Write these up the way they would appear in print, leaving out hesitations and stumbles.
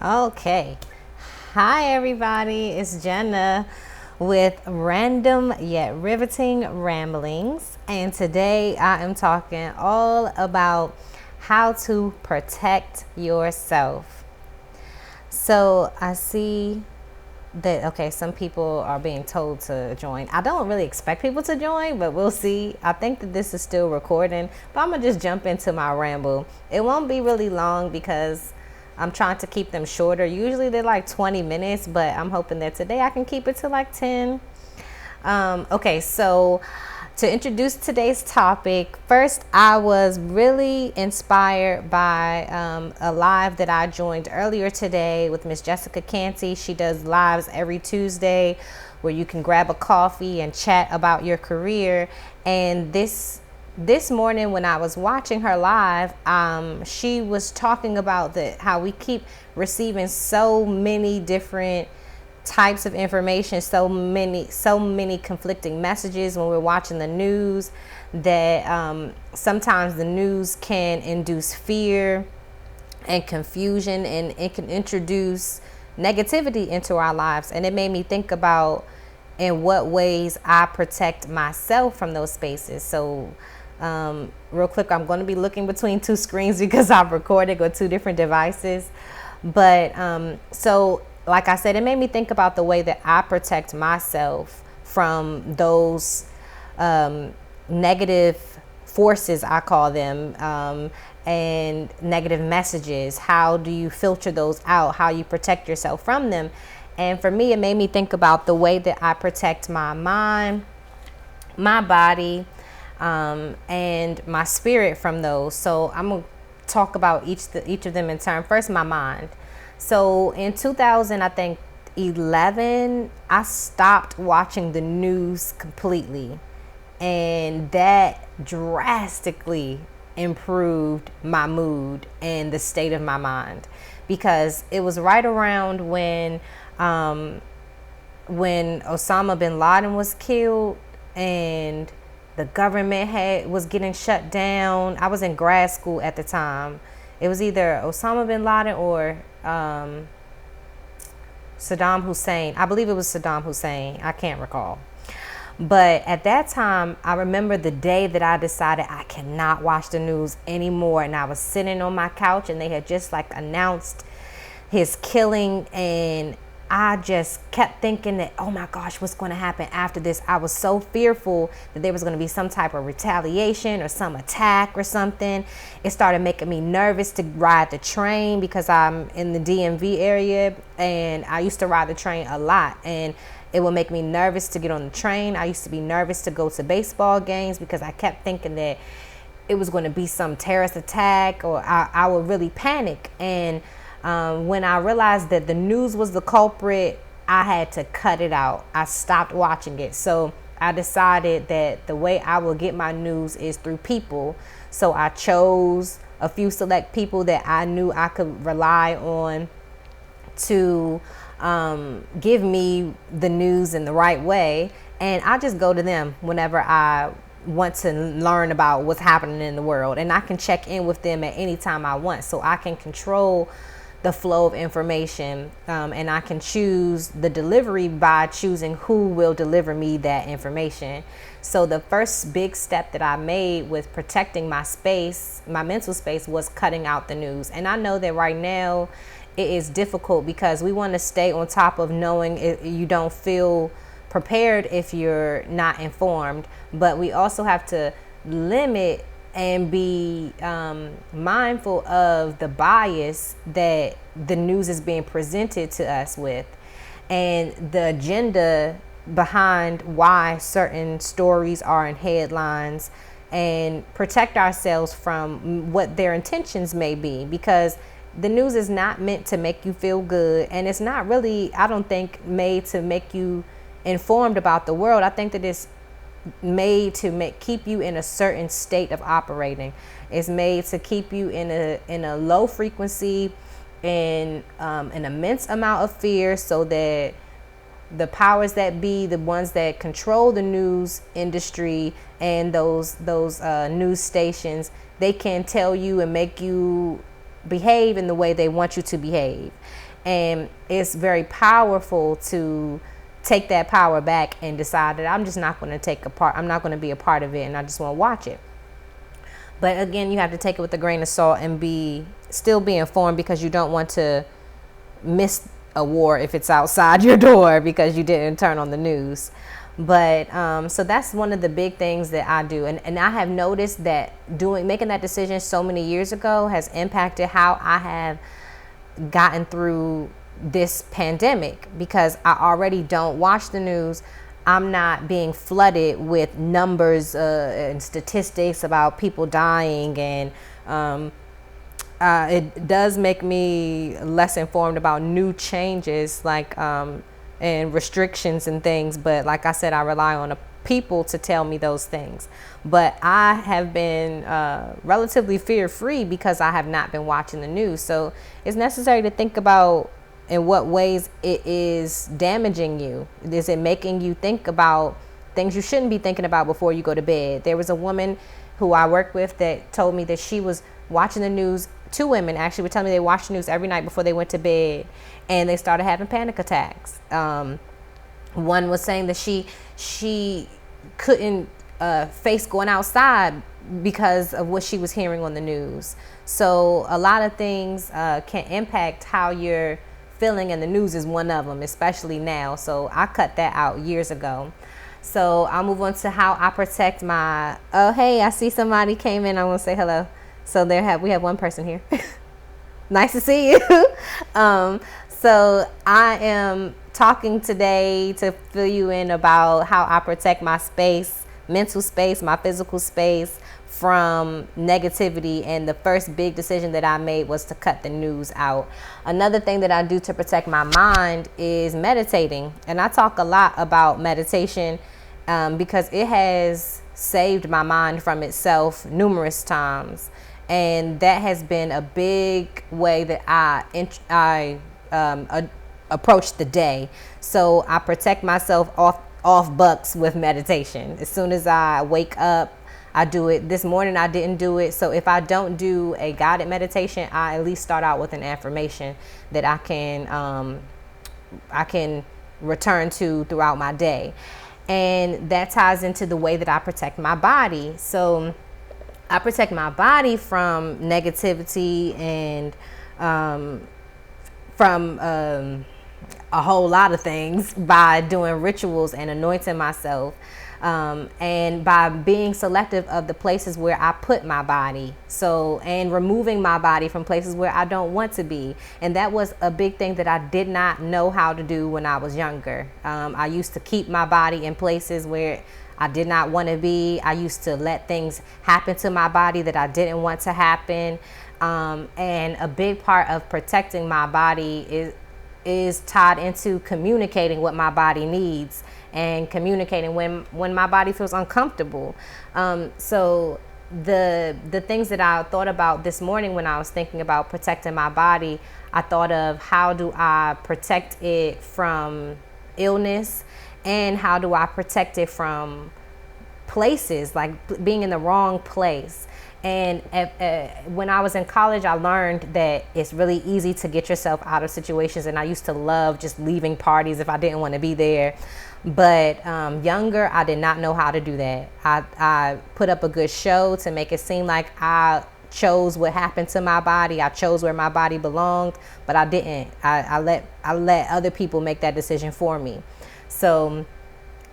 Okay. Hi, everybody. It's Jenna with Random Yet Riveting Ramblings. And today I am talking all about how to protect yourself. So I see that, okay, some people are being told to join. I don't really expect people to join, but we'll see. I think that this is still recording, but I'm going to just jump into my ramble. It won't be really long because I'm trying to keep them shorter. Usually they're like 20 minutes, but I'm hoping that today I can keep it to like 10. Okay, so to introduce today's topic, first I was really inspired by a live that I joined earlier today with Miss Jessica Canty. She does lives every Tuesday where you can grab a coffee and chat about your career. And this morning when I was watching her live, she was talking about how we keep receiving so many different types of information, so many conflicting messages when we're watching the news, that sometimes the news can induce fear and confusion, and it can introduce negativity into our lives. And it made me think about in what ways I protect myself from those spaces. So real quick, I'm going to be looking between two screens because I've recorded with two different devices. But so like I said, it made me think about the way that I protect myself from those negative forces, I call them, and negative messages. How do you filter those out? How you protect yourself from them? And for me, it made me think about the way that I protect my mind, my body, and my spirit from those. So I'm going to talk about each of them in turn. First, my mind. So in 2000, I think 11, I stopped watching the news completely, and that drastically improved my mood and the state of my mind, because it was right around when Osama bin Laden was killed and the government was getting shut down. I was in grad school at the time. It was either Osama bin Laden or Saddam Hussein. I believe it was Saddam Hussein. I can't recall. But at that time, I remember the day that I decided I cannot watch the news anymore. And I was sitting on my couch and they had just like announced his killing, and I just kept thinking that, oh my gosh, what's going to happen after this? I was so fearful that there was going to be some type of retaliation or some attack or something. It started making me nervous to ride the train because I'm in the DMV area and I used to ride the train a lot, and it would make me nervous to get on the train. I used to be nervous to go to baseball games because I kept thinking that it was going to be some terrorist attack, or I would really panic. And when I realized that the news was the culprit, I had to cut it out. I stopped watching it. So I decided that the way I will get my news is through people. So I chose a few select people that I knew I could rely on to give me the news in the right way. And I just go to them whenever I want to learn about what's happening in the world. And I can check in with them at any time I want. So I can control the flow of information, and I can choose the delivery by choosing who will deliver me that information. So the first big step that I made with protecting my space, my mental space, was cutting out the news. And I know that right now it is difficult because we want to stay on top of knowing you don't feel prepared if you're not informed, but we also have to limit and be mindful of the bias that the news is being presented to us with, and the agenda behind why certain stories are in headlines, and protect ourselves from what their intentions may be, because the news is not meant to make you feel good, and it's not really, I don't think, made to make you informed about the world. I think that it's made to keep you in a certain state of operating. It's made to keep you in a low frequency, in an immense amount of fear, so that the powers that be, the ones that control the news industry and those news stations, they can tell you and make you behave in the way they want you to behave. And it's very powerful to take that power back and decide that I'm just not going to take a part. I'm not going to be a part of it, and I just want to watch it. But again, you have to take it with a grain of salt and still be informed, because you don't want to miss a war if it's outside your door because you didn't turn on the news. But so that's one of the big things that I do, and I have noticed that making that decision so many years ago has impacted how I have gotten through this pandemic, because I already don't watch the news. I'm not being flooded with numbers and statistics about people dying, and it does make me less informed about new changes, like and restrictions and things. But like I said, I rely on people to tell me those things. But I have been relatively fear-free because I have not been watching the news. So it's necessary to think about in what ways it is damaging you. Is it making you think about things you shouldn't be thinking about before you go to bed? There was a woman who I worked with that told me that she was watching the news. Two women actually would tell me they watched the news every night before they went to bed, and they started having panic attacks. One was saying that she couldn't face going outside because of what she was hearing on the news. So a lot of things can impact how you're feeling, and the news is one of them, especially now. So I cut that out years ago. So I'll move on to how I protect my, oh, hey, I see somebody came in. I want to say hello. So we have one person here. Nice to see you. So I am talking today to fill you in about how I protect my space, mental space, my physical space from negativity. And the first big decision that I made was to cut the news out. Another thing that I do to protect my mind is meditating. And I talk a lot about meditation because it has saved my mind from itself numerous times. And that has been a big way that I approach the day. So I protect myself off bucks with meditation. As soon as I wake up, I do it. This morning I didn't do it. So if I don't do a guided meditation, I at least start out with an affirmation that I can return to throughout my day. And that ties into the way that I protect my body. So I protect my body from negativity and from a whole lot of things by doing rituals and anointing myself, and by being selective of the places where I put my body. So, and removing my body from places where I don't want to be. And that was a big thing that I did not know how to do when I was younger. I used to keep my body in places where I did not want to be. I used to let things happen to my body that I didn't want to happen. And a big part of protecting my body is tied into communicating what my body needs and communicating when my body feels uncomfortable. So the things that I thought about this morning when I was thinking about protecting my body, I thought of how do I protect it from illness, and how do I protect it from places, like being in the wrong place. And when I was in college, I learned that it's really easy to get yourself out of situations. And I used to love just leaving parties if I didn't want to be there. But younger, I did not know how to do that. I put up a good show to make it seem like I chose what happened to my body. I chose where my body belonged, but I didn't. I let other people make that decision for me. So,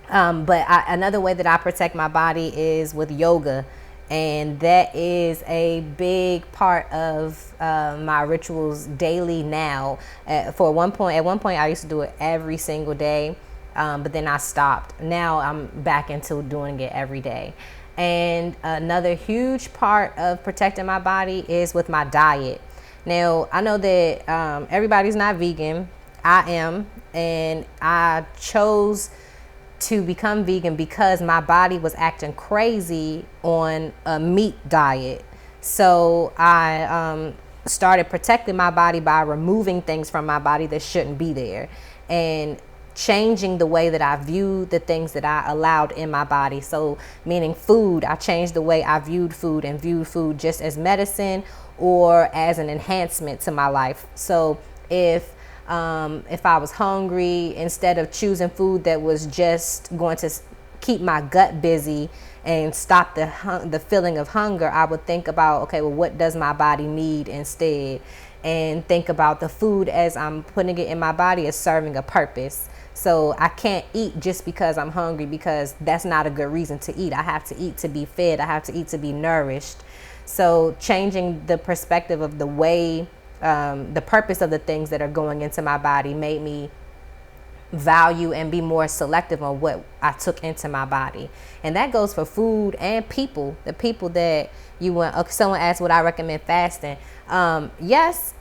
another way that I protect my body is with yoga. And that is a big part of my rituals daily now. At one point, I used to do it every single day, but then I stopped. Now I'm back into doing it every day. And another huge part of protecting my body is with my diet. Now, I know that everybody's not vegan. I am, and I chose to become vegan because my body was acting crazy on a meat diet. So I started protecting my body by removing things from my body that shouldn't be there, and changing the way that I viewed the things that I allowed in my body. So meaning food, I changed the way I viewed food and viewed food just as medicine or as an enhancement to my life. So if If I was hungry, instead of choosing food that was just going to keep my gut busy and stop the feeling of hunger, I would think about, okay, well, what does my body need instead? And think about the food as I'm putting it in my body as serving a purpose. So I can't eat just because I'm hungry, because that's not a good reason to eat. I have to eat to be fed. I have to eat to be nourished. So changing the perspective of the way, the purpose of the things that are going into my body made me value and be more selective on what I took into my body. And that goes for food and people. The people that you want. Someone asked would I recommend fasting. Yes,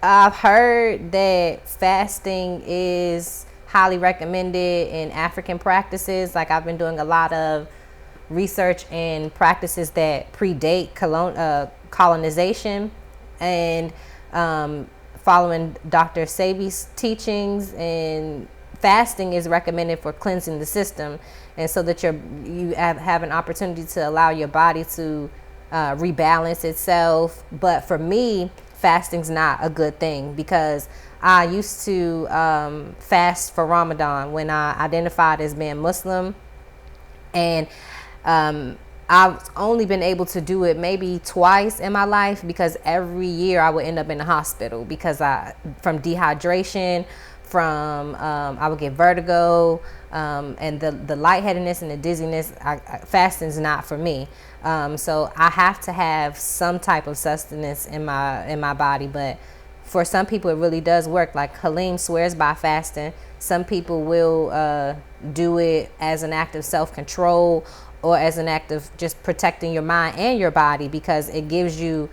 I've heard that fasting is highly recommended in African practices. Like, I've been doing a lot of research in practices that predate colonization, and following Dr. Sebi's teachings, and fasting is recommended for cleansing the system, and so that you have an opportunity to allow your body to rebalance itself. But for me, fasting's not a good thing, because I used to fast for Ramadan when I identified as being Muslim, and I've only been able to do it maybe twice in my life, because every year I would end up in the hospital because from dehydration, I would get vertigo, and the lightheadedness and the dizziness. Fasting's not for me. So I have to have some type of sustenance in my body. But for some people, it really does work. Like Halim swears by fasting. Some people will do it as an act of self-control, or as an act of just protecting your mind and your body, because it gives you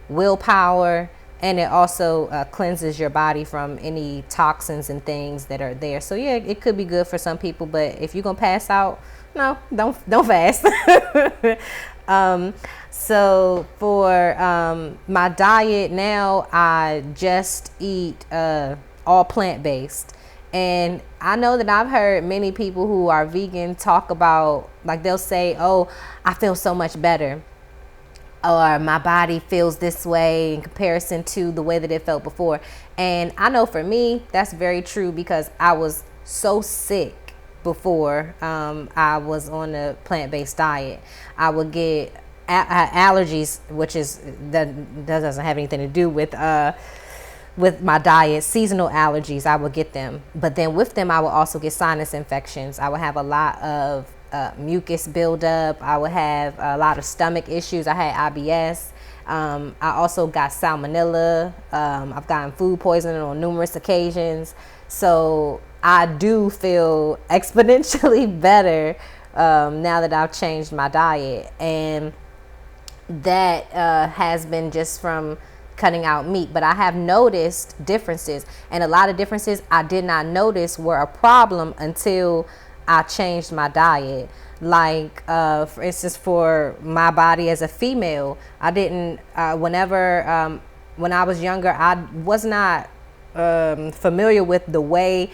willpower, and it also cleanses your body from any toxins and things that are there. So yeah, it could be good for some people, but if you're gonna pass out, no, don't fast. So for my diet now, I just eat all plant-based. And I know that I've heard many people who are vegan talk about, like, they'll say, oh, I feel so much better, or my body feels this way in comparison to the way that it felt before. And I know for me, that's very true, because I was so sick before I was on a plant-based diet. I would get allergies, that doesn't have anything to do with my diet. Seasonal allergies, I would get them. But then with them, I would also get sinus infections. I would have a lot of mucus buildup. I would have a lot of stomach issues. I had IBS. I also got salmonella. I've gotten food poisoning on numerous occasions. So I do feel exponentially better now that I've changed my diet. And that has been just from cutting out meat. But I have noticed differences, and a lot of differences I did not notice were a problem until I changed my diet. Like, for instance, for my body as a female, I didn't, when I was younger, I was not familiar with the way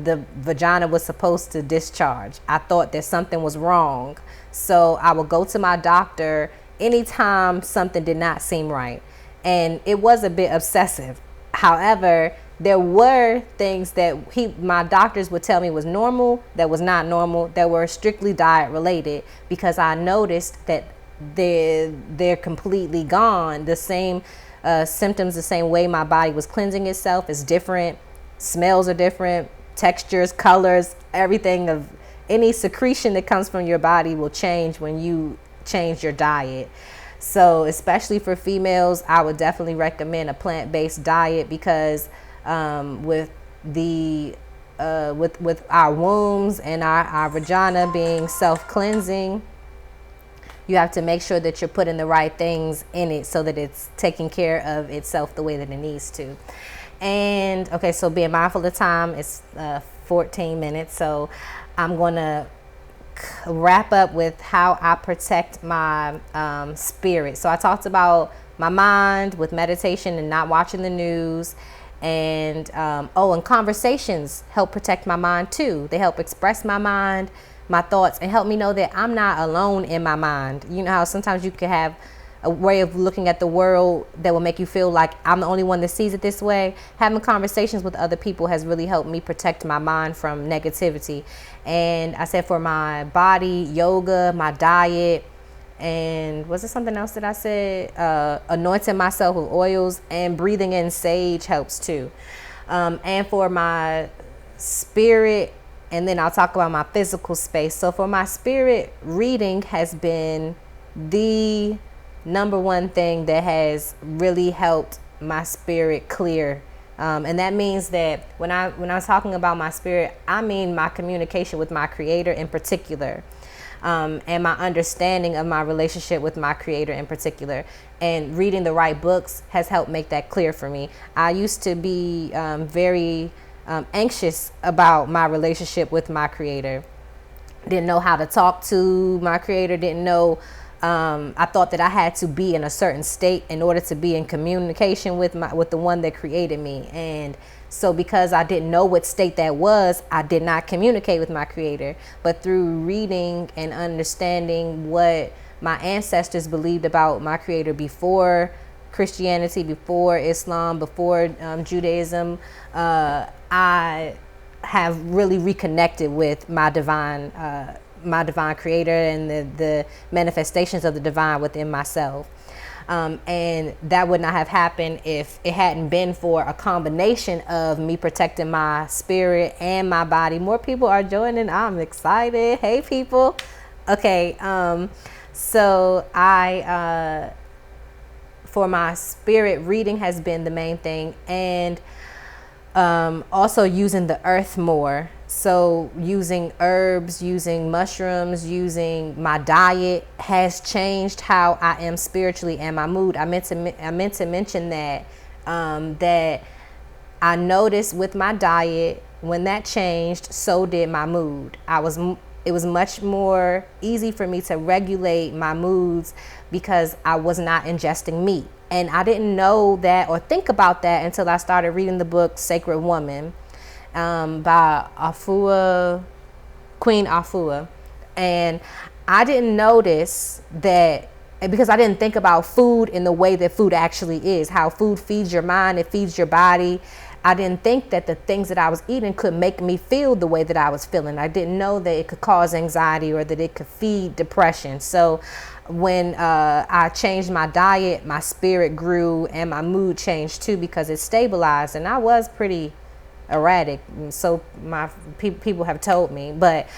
the vagina was supposed to discharge. I thought that something was wrong. So I would go to my doctor anytime something did not seem right. And it was a bit obsessive. However, there were things that my doctors would tell me was normal, that was not normal, that were strictly diet related, because I noticed that they're completely gone. The same symptoms, the same way my body was cleansing itself is different. Smells are different, textures, colors, everything of any secretion that comes from your body will change when you change your diet. So especially for females, I would definitely recommend a plant-based diet, because with our wombs and our vagina being self-cleansing, you have to make sure that you're putting the right things in it so that it's taking care of itself the way that it needs to. And okay, so being mindful of time, it's 14 minutes, so I'm gonna wrap up with how I protect my spirit. So I talked about my mind with meditation and not watching the news, and and conversations help protect my mind too. They help express my mind, my thoughts, and help me know that I'm not alone in my mind. You know how sometimes you can have a way of looking at the world that will make you feel like I'm the only one that sees it this way. Having conversations with other people has really helped me protect my mind from negativity. And I said for my body, yoga, my diet, and was there something else that I said? Anointing myself with oils and breathing in sage helps too. And for my spirit, and then I'll talk about my physical space. So for my spirit, reading has been the number one thing that has really helped my spirit clear. And that means that when I'm talking about my spirit, I mean my communication with my creator in particular. And my understanding of my relationship with my creator in particular. And reading the right books has helped make that clear for me. I used to be very anxious about my relationship with my creator. Didn't know how to talk to my creator, didn't know, I thought that I had to be in a certain state in order to be in communication with the one that created me. And so because I didn't know what state that was, I did not communicate with my creator. But through reading and understanding what my ancestors believed about my creator before Christianity, before Islam, before Judaism, I have really reconnected with my divine creator and the manifestations of the divine within myself. And that would not have happened if it hadn't been for a combination of me protecting my spirit and my body. More people are joining. I'm excited. Hey, people. Okay. So for my spirit, reading has been the main thing. And also using the earth more. So using herbs, using mushrooms, using my diet has changed how I am spiritually and my mood. I meant to mention that that I noticed with my diet, when that changed, so did my mood. It was much more easy for me to regulate my moods because I was not ingesting meat. And I didn't know that or think about that until I started reading the book Sacred Woman by Queen Afua. And I didn't notice that because I didn't think about food in the way that food actually is, how food feeds your mind, it feeds your body. I didn't think that the things that I was eating could make me feel the way that I was feeling. I didn't know that it could cause anxiety or that it could feed depression. So when I changed my diet, my spirit grew and my mood changed too because it stabilized. And I was pretty erratic, so my people have told me. But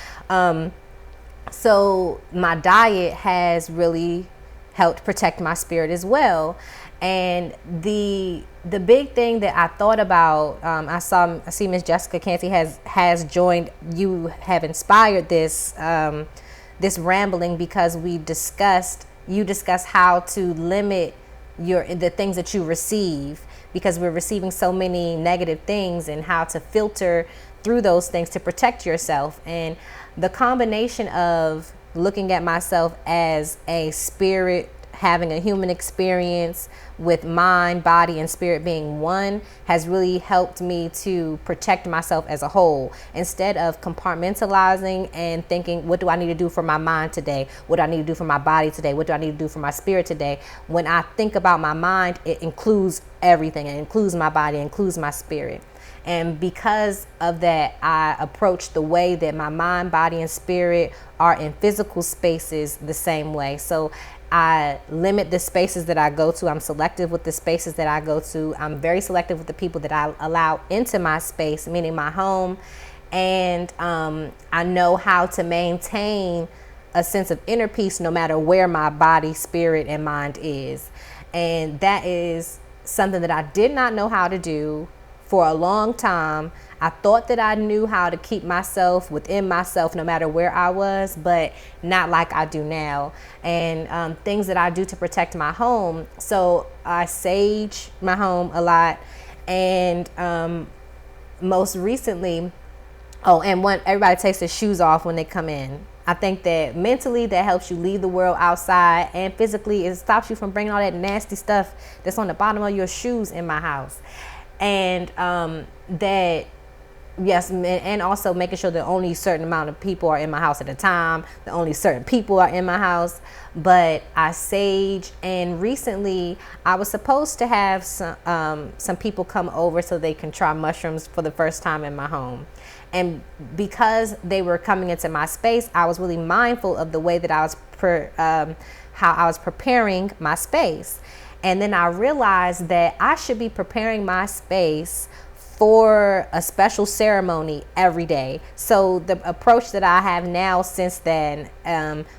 so my diet has really helped protect my spirit as well. And the big thing that I thought about, I see Miss Jessica Canty has joined. You have inspired this rambling because you discussed how to limit the things that you receive, because we're receiving so many negative things, and how to filter through those things to protect yourself. And the combination of looking at myself as a spirit, having a human experience with mind, body, and spirit being one has really helped me to protect myself as a whole. Instead of compartmentalizing and thinking, what do I need to do for my mind today? What do I need to do for my body today? What do I need to do for my spirit today? When I think about my mind, it includes everything. It includes my body, it includes my spirit. And because of that, I approach the way that my mind, body, and spirit are in physical spaces the same way. So I limit the spaces that I go to. I'm selective with the spaces that I go to. I'm very selective with the people that I allow into my space, meaning my home. And I know how to maintain a sense of inner peace no matter where my body, spirit, and mind is. And that is something that I did not know how to do for a long time. I thought that I knew how to keep myself within myself no matter where I was, but not like I do now. And things that I do to protect my home. So I sage my home a lot. And most recently, everybody takes their shoes off when they come in. I think that mentally that helps you leave the world outside, and physically it stops you from bringing all that nasty stuff that's on the bottom of your shoes in my house. And that Yes, and also making sure that only a certain amount of people are in my house at a time, that only certain people are in my house. But I sage, and recently I was supposed to have some people come over so they can try mushrooms for the first time in my home. And because they were coming into my space, I was really mindful of the way that I was how I was preparing my space. And then I realized that I should be preparing my space for a special ceremony every day. So the approach that I have now since then,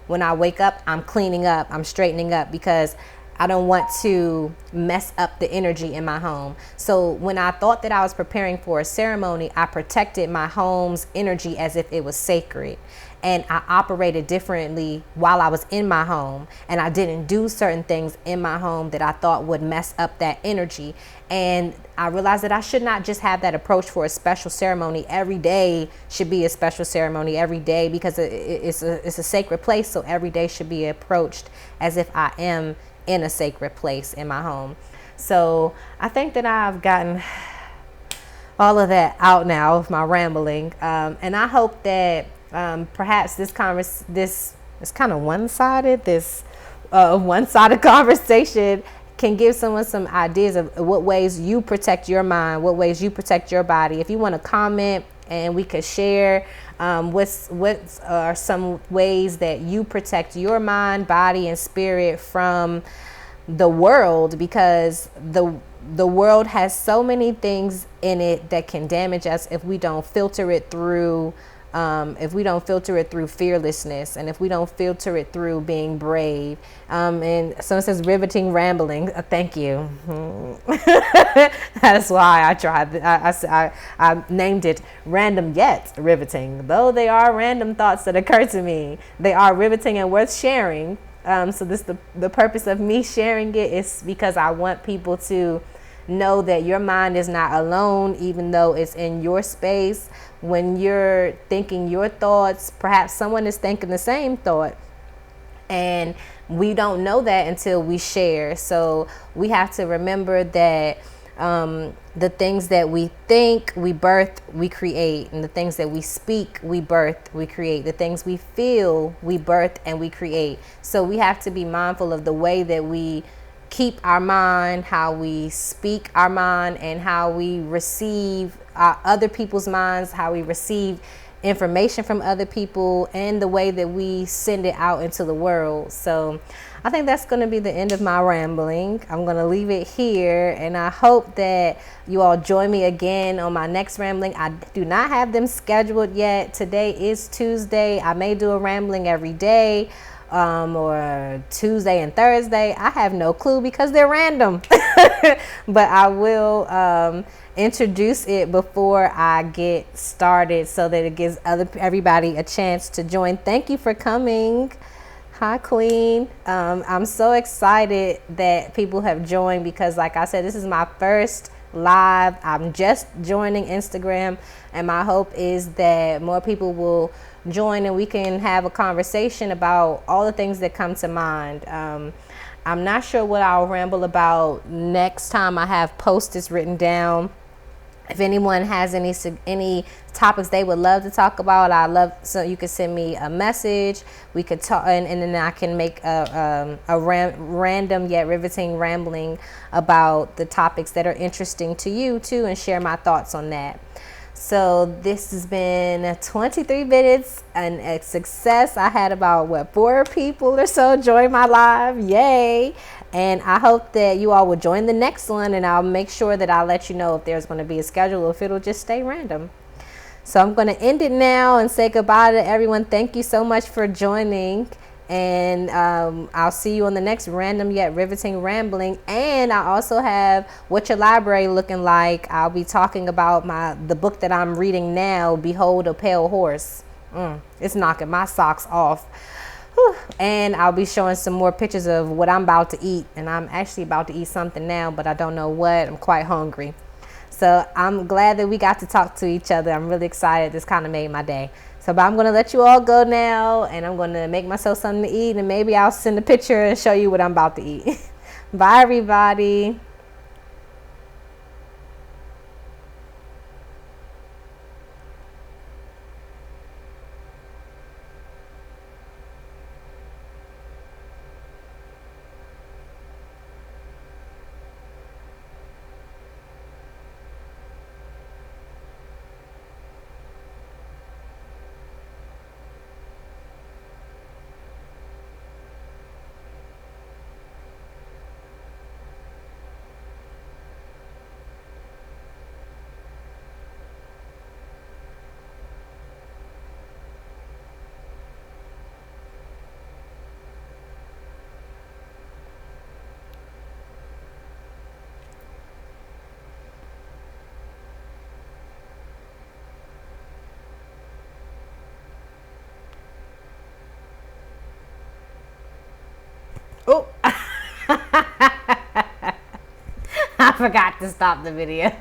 when I wake up, I'm cleaning up, I'm straightening up, because I don't want to mess up the energy in my home. So when I thought that I was preparing for a ceremony, I protected my home's energy as if it was sacred. And I operated differently while I was in my home. And I didn't do certain things in my home that I thought would mess up that energy. And I realized that I should not just have that approach for a special ceremony. Every day should be a special ceremony every day, because it's a sacred place. So every day should be approached as if I am in a sacred place in my home. So I think that I've gotten all of that out now of my rambling. And I hope that perhaps this is kind of one-sided, this one-sided conversation can give someone some ideas of what ways you protect your mind, what ways you protect your body. If you want to comment and we could share what are some ways that you protect your mind, body, and spirit from the world, because the world has so many things in it that can damage us if we don't filter it through fearlessness, and if we don't filter it through being brave. And someone says riveting rambling. Thank you. That's why I tried. I named it random yet riveting. Though they are random thoughts that occur to me, they are riveting and worth sharing. So the purpose of me sharing it is because I want people to know that your mind is not alone, even though it's in your space. When you're thinking your thoughts, perhaps someone is thinking the same thought, and we don't know that until we share. So we have to remember that the things that we think, we birth, we create. And the things that we speak, we birth, we create. The things we feel, we birth and we create. So we have to be mindful of the way that we keep our mind, how we speak our mind, and how we receive other people's minds, how we receive information from other people, and the way that we send it out into the world. So I think that's going to be the end of my rambling. I'm going to leave it here, and I hope that you all join me again on my next rambling. I do not have them scheduled yet. Today is Tuesday. I may do a rambling every day, or Tuesday and Thursday. I have no clue because they're random. But I will introduce it before I get started so that it gives everybody a chance to join. Thank you for coming. Hi, Queen. I'm so excited that people have joined, because like I said, this is my first live. I'm just joining Instagram, and my hope is that more people will join and we can have a conversation about all the things that come to mind. I'm not sure what I'll ramble about next time. I have post-its written down. If anyone has any topics they would love to talk about, so you could send me a message. We could talk, and then I can make a random yet riveting rambling about the topics that are interesting to you too, and share my thoughts on that. So this has been 23 minutes and a success. I had about 4 people or so join my live. Yay. And I hope that you all will join the next one, and I'll make sure that I'll let you know if there's going to be a schedule or if it'll just stay random. So I'm going to end it now and say goodbye to everyone. Thank you so much for joining. And I'll see you on the next random yet riveting rambling. And I also have What Your Library Looking Like. I'll be talking about the book that I'm reading now, Behold a Pale Horse. It's knocking my socks off. Whew. And I'll be showing some more pictures of what I'm about to eat. And I'm actually about to eat something now, but I don't know what. I'm quite hungry. So I'm glad that we got to talk to each other. I'm really excited. This kind of made my day. So but I'm going to let you all go now, and I'm going to make myself something to eat, and maybe I'll send a picture and show you what I'm about to eat. Bye, everybody. Oh, I forgot to stop the video.